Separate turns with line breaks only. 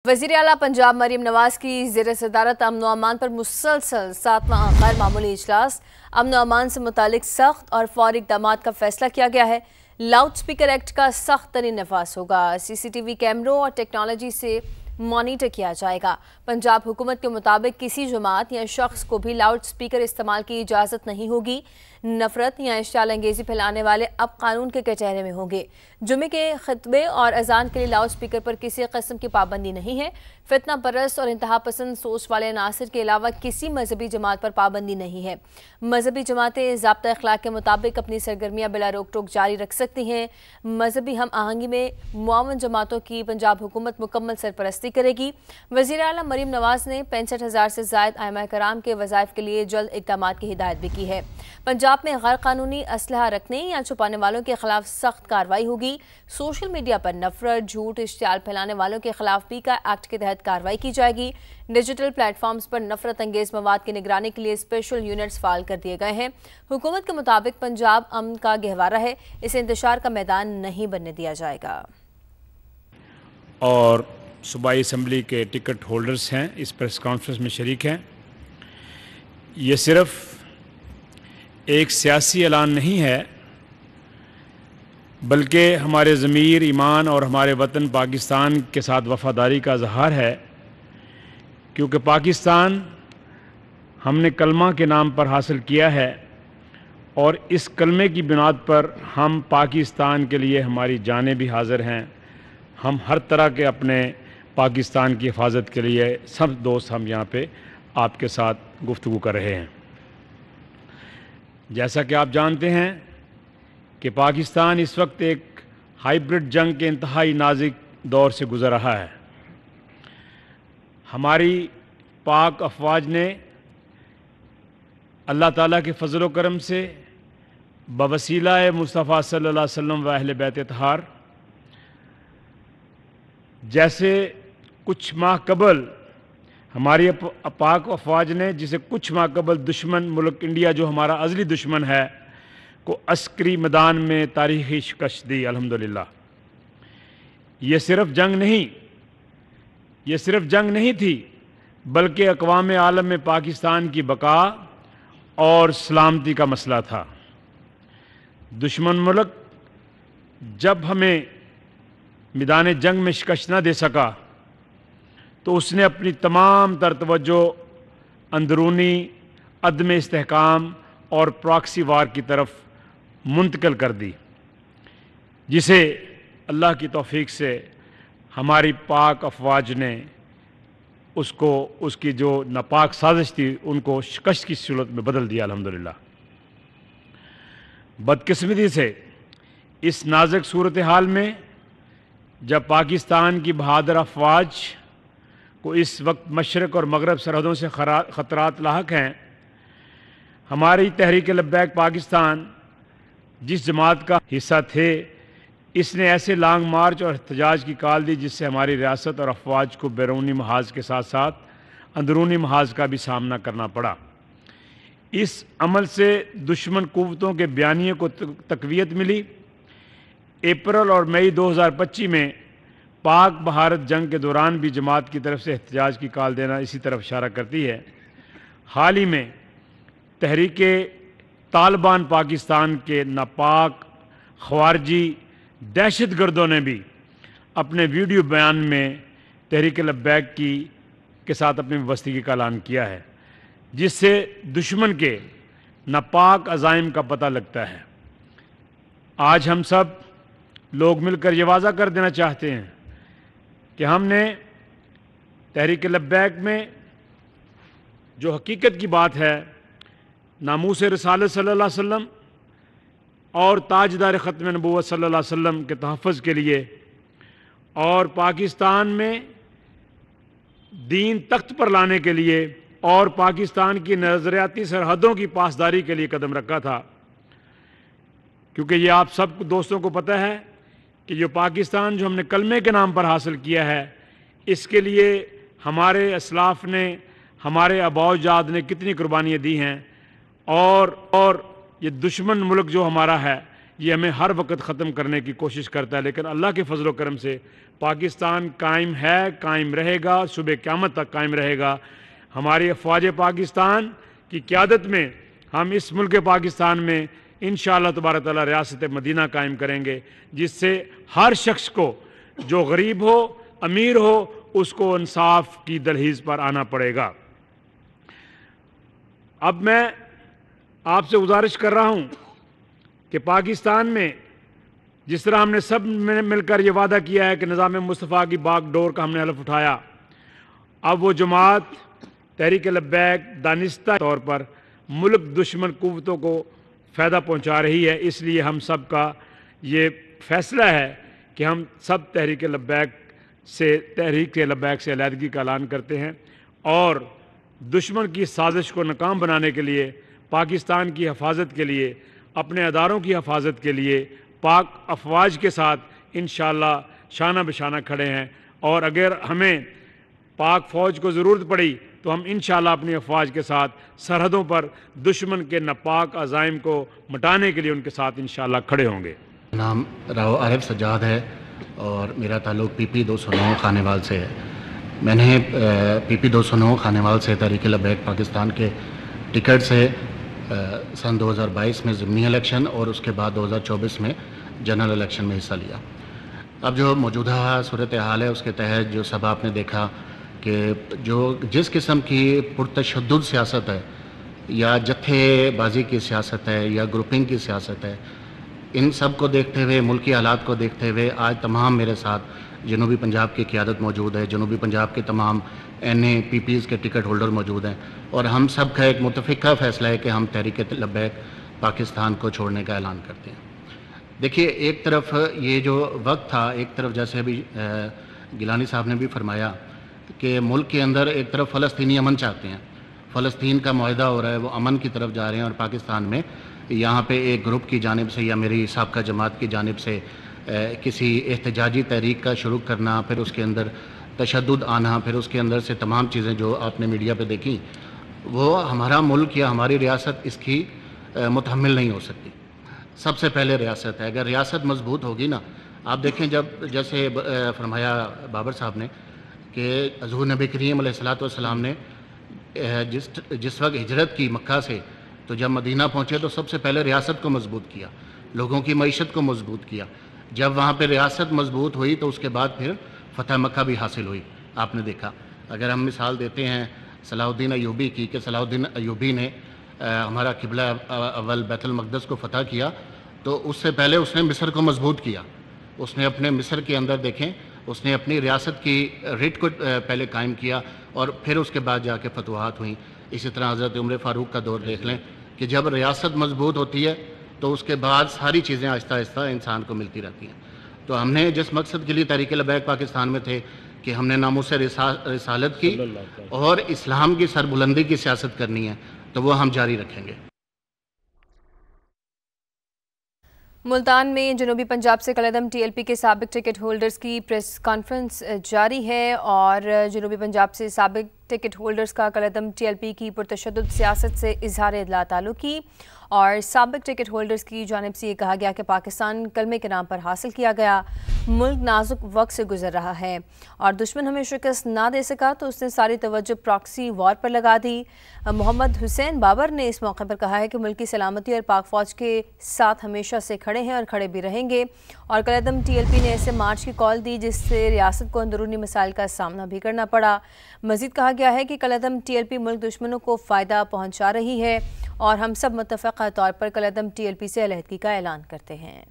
वज़ीर आला पंजाब मरीम नवाज की ज़ेर सदारत अमन व अमान पर मुसलसल 7वां गैर मामूली इजलास। अमन व अमान से मुतालिक सख्त और फौरी इक़दामात का फैसला किया गया है। लाउड स्पीकर एक्ट का सख्त तरीन नफाज होगा। CCTV कैमरों और टेक्नोलॉजी से मॉनिटर किया जाएगा। पंजाब हुकूमत के मुताबिक किसी जमात या शख्स को भी लाउड स्पीकर इस्तेमाल की इजाज़त नहीं होगी। नफरत या इश्तियाल अंगेज़ी फैलाने वाले अब कानून के कटहरे में होंगे। जुमे के खतबे और अजान के लिए लाउड स्पीकर पर किसी किस्म की पाबंदी नहीं है। फितना परस्त और इंतहा पसंद सोच वाले नासिर के अलावा किसी मजहबी जमात पर पाबंदी नहीं है। मजहबी जमातें ज़ाब्ता अखलाक के मुताबिक अपनी सरगर्मियाँ बिला रोक टोक जारी रख सकती हैं। मजहबी हम आहंगी में मुआवन जमातों की पंजाब हुकूमत मुकम्मल सरपरस्ती करेगी। वज़ीर आला मरीम नवाज ने 65,000 से ज़ायद आइमा कराम के वज़ाइफ के लिए जल्द इक़दामात की हिदायत भी की है। पंजाब में गैर कानूनी असलहा रखने या छुपाने वालों के खिलाफ सख्त कार्रवाई होगी। सोशल मीडिया पर नफरत, झूठ, इश्तियाल फैलाने वालों के खिलाफ पीका एक्ट के तहत कार्रवाई की जाएगी। डिजिटल प्लेटफॉर्म्स पर नफरत अंगेज मवाद की निगरानी के लिए स्पेशल यूनिट्स फाल कर दिए गए हैं। हुकूमत के मुताबिक पंजाब अमन का गहवारा है, इसे इंतशार का मैदान नहीं बनने दिया जाएगा।
और सूबाई असम्बली के टिकट होल्डर्स हैं, इस प्रेस कॉन्फ्रेंस में शरीक हैं। ये सिर्फ एक सियासी ऐलान नहीं है, बल्कि हमारे ज़मीर, ईमान और हमारे वतन पाकिस्तान के साथ वफ़ादारी का इज़हार है। क्योंकि पाकिस्तान हमने कलमा के नाम पर हासिल किया है और इस कलमे की बुनियाद पर हम पाकिस्तान के लिए हमारी जानें भी हाज़िर हैं। हम हर तरह के अपने पाकिस्तान की हिफाजत के लिए सब दोस्त हम यहाँ पे आपके साथ गुफ्तगू कर रहे हैं। जैसा कि आप जानते हैं कि पाकिस्तान इस वक्त एक हाइब्रिड जंग के इंतहाई नाजुक दौर से गुज़र रहा है। हमारी पाक अफवाज ने अल्लाह ताला के फजल व करम से बवसीला मुस्तफ़ा सल्लल्लाहु अलैहि वसल्लम व अहले बैत अतहार जैसे कुछ माह कबल हमारी पाक अफवाज ने, जिसे कुछ माह कबल दुश्मन मुल्क इंडिया जो हमारा अज़ली दुश्मन है को अस्करी मैदान में तारीख़ी शिकस्त दी। अल्हम्दुलिल्लाह। ये सिर्फ जंग नहीं थी, बल्कि अक़वाम आलम में पाकिस्तान की बका और सलामती का मसला था। दुश्मन मुल्क जब हमें मैदान जंग में शिकस्त न दे सका तो उसने अपनी तमाम तर तवज्जो अंदरूनी अदम इस्तेहकाम और प्रॉक्सी वार की तरफ मुंतकिल कर दी, जिसे अल्लाह की तौफीक से हमारी पाक अफवाज ने उसकी जो नापाक साजिश थी उनको शिकस्त की सूरत में बदल दिया। अल्हम्दुलिल्लाह। बदकिस्मती से इस नाजुक सूरत हाल में जब पाकिस्तान की बहादुर अफवाज को इस वक्त मशरक़ और मगरब सरहदों से ख़तरात लाहक हैं, हमारी तहरीक लब्बैक पाकिस्तान जिस जमात का हिस्सा थे, इसने ऐसे लॉन्ग मार्च और एहतजाज की कॉल दी जिससे हमारी रियासत और अफवाज को बैरूनी महाज के साथ साथ अंदरूनी महाज का भी सामना करना पड़ा। इस अमल से दुश्मन कुव्वतों के बयानिए को तक़वियत मिली। अप्रैल और मई 2025 में पाक भारत जंग के दौरान भी जमात की तरफ से एहतजाज की कॉल देना इसी तरफ इशारा करती है। हाल ही में तहरीक तालिबान पाकिस्तान के नापाक ख़वारजी दहशत गर्दों ने भी अपने वीडियो बयान में तहरीक लब्बैक के साथ अपनी वाबस्तगी का ऐलान किया है, जिससे दुश्मन के नापाक अज़ाइम का पता लगता है। आज हम सब लोग मिलकर ये वाज़ा कर देना चाहते हैं कि हमने तहरीक लब्बैक में जो हकीकत की बात है, नामूस रिसालत सल्लल्लाहु अलैहि वसल्लम और ताजदार ख़त्म नबूवत सल्लल्लाहु अलैहि वसल्लम के तहफ़्फ़ुज़ के लिए और पाकिस्तान में दीन तख्त पर लाने के लिए और पाकिस्तान की नज़रियाती सरहदों की पासदारी के लिए कदम रखा था। क्योंकि ये आप सब दोस्तों को पता है कि जो पाकिस्तान जो हमने कलमे के नाम पर हासिल किया है, इसके लिए हमारे असलाफ ने, हमारे आबाओजाद ने कितनी कुर्बानियाँ दी हैं। और ये दुश्मन मुल्क जो हमारा है, یہ ہمیں ہر وقت ختم کرنے کی کوشش کرتا ہے، لیکن اللہ کے فضل و کرم سے پاکستان قائم ہے، قائم رہے گا، صبح قیامت تک قائم رہے گا۔ ہماری افواج پاکستان کی قیادت میں ہم اس ملک پاکستان میں انشاءاللہ تبارک تعالیٰ ریاست مدینہ قائم کریں گے، جس سے ہر شخص کو، جو غریب ہو امیر ہو، اس کو انصاف کی دہلیز پر آنا پڑے گا۔ اب میں آپ سے گزارش کر رہا ہوں کہ پاکستان میں جس طرح ہم نے سب مل کر یہ وعدہ کیا ہے کہ نظام مصطفیٰ کی باغ ڈور کا ہم نے حلف اٹھایا، اب وہ جماعت تحریک لبیک دانستہ طور پر ملک دشمن قوتوں کو فائدہ پہنچا رہی ہے۔ اس لیے ہم سب کا یہ فیصلہ ہے کہ ہم سب تحریک لبیک سے علیحدگی کا اعلان کرتے ہیں، اور دشمن کی سازش کو ناکام بنانے کے لیے، پاکستان کی حفاظت کے لیے، اپنے اداروں کی حفاظت کے لیے پاک افواج کے ساتھ انشاءاللہ شانہ بشانہ کھڑے ہیں، اور اگر ہمیں پاک فوج کو ضرورت پڑی تو ہم انشاءاللہ اپنی افواج کے ساتھ سرحدوں پر دشمن کے ناپاک عزائم کو مٹانے کے لیے ان کے ساتھ انشاءاللہ کھڑے ہوں گے۔
نام راؤ عارف سجاد ہے اور میرا تعلق پی پی 209 خانیوال سے ہے۔ میں نے پی پی 209 خانیوال سے تحریک لبیک پاکستان کے ٹکٹ سے سن 2022 میں ضمنی الیکشن اور اس کے بعد 2024 میں جنرل الیکشن میں حصہ لیا۔ اب جو موجودہ صورتحال ہے اس کے تحت جو سب آپ نے دیکھا کہ جس قسم کی پرتشدد سیاست ہے یا جتھے بازی کی سیاست ہے یا گروپنگ کی سیاست ہے، ان سب کو دیکھتے ہوئے، ملکی حالات کو دیکھتے ہوئے آج تمام میرے ساتھ جنوبی پنجاب کی قیادت موجود ہے، جنوبی پنجاب کے تمام این اے پی پیز کے ٹکٹ ہولڈر موجود ہیں، اور ہم سب کا ایک متفقہ فیصلہ ہے کہ ہم تحریک لبیک پاکستان کو چھوڑنے کا اعلان کرتے ہیں۔ دیکھیے، ایک طرف یہ جو وقت تھا، ایک طرف جیسے ابھی گیلانی صاحب نے بھی فرمایا کہ ملک کے اندر ایک طرف فلسطینی امن چاہتے ہیں، فلسطین کا معاہدہ ہو رہا ہے، وہ امن کی طرف جا رہے ہیں، اور پاکستان میں یہاں پہ ایک گروپ کی جانب سے یا میری سابقہ جماعت کی جانب سے کسی احتجاجی تحریک کا شروع کرنا، پھر اس کے اندر تشدد آنا، پھر اس کے اندر سے تمام چیزیں جو آپ نے میڈیا پہ دیکھی، وہ ہمارا ملک یا ہماری ریاست اس کی متحمل نہیں ہو سکتی۔ سب سے پہلے ریاست ہے، اگر ریاست مضبوط ہوگی نا، آپ دیکھیں جب جیسے فرمایا بابر صاحب نے کہ حضور نبی کریم علیہ السلام نے جس وقت ہجرت کی مکہ سے، تو جب مدینہ پہنچے تو سب سے پہلے ریاست کو مضبوط کیا، لوگوں کی معیشت کو مضبوط کیا۔ جب وہاں پہ ریاست مضبوط ہوئی تو اس کے بعد پھر فتح مکہ بھی حاصل ہوئی۔ آپ نے دیکھا، اگر ہم مثال دیتے ہیں صلاح الدین ایوبی کی، کہ صلاح الدین ایوبی نے ہمارا قبلہ اول بیت المقدس کو فتح کیا، تو اس سے پہلے اس نے مصر کو مضبوط کیا۔ اس نے اپنے مصر کے اندر دیکھیں، اس نے اپنی ریاست کی ریٹ کو پہلے قائم کیا، اور پھر اس کے بعد جا کے فتوحات ہوئیں۔ اسی طرح حضرت عمر فاروق کا دور دیکھ لیں کہ جب ریاست مضبوط ہوتی ہے تو اس کے بعد ساری چیزیں آہستہ آہستہ انسان کو ملتی رہتی ہیں۔ تو ہم نے جس مقصد کے لیے تحریک لبیک پاکستان میں تھے کہ ہم نے ناموس رسالت کی اور اسلام کی سربلندی کی سیاست کرنی ہے، تو وہ ہم جاری رکھیں گے۔
ملتان میں جنوبی پنجاب سے کالعدم ٹی ایل پی کے سابق ٹکٹ ہولڈرز کی پریس کانفرنس جاری ہے، اور جنوبی پنجاب سے سابق ٹکٹ ہولڈرز کا کالعدم ٹی ایل پی کی پرتشدد سیاست سے اظہار ادلا تعلقی، اور سابق ٹکٹ ہولڈرز کی جانب سے یہ کہا گیا کہ پاکستان کلمے کے نام پر حاصل کیا گیا، ملک نازک وقت سے گزر رہا ہے اور دشمن ہمیں شکست نہ دے سکا تو اس نے ساری توجہ پراکسی وار پر لگا دی۔ محمد حسین بابر نے اس موقع پر کہا ہے کہ ملک کی سلامتی اور پاک فوج کے ساتھ ہمیشہ سے کھڑے ہیں اور کھڑے بھی رہیں گے، اور کالعدم ٹی ایل پی نے ایسے مارچ کی کال دی جس سے ریاست کو اندرونی مسائل کا سامنا بھی کرنا پڑا۔ مزید کہا گیا ہے کہ کالعدم ٹی ایل پی ملک دشمنوں کو فائدہ پہنچا رہی ہے، اور ہم سب متفقہ طور پر کالعدم ٹی ایل پی سے علیحدگی کا اعلان کرتے ہیں۔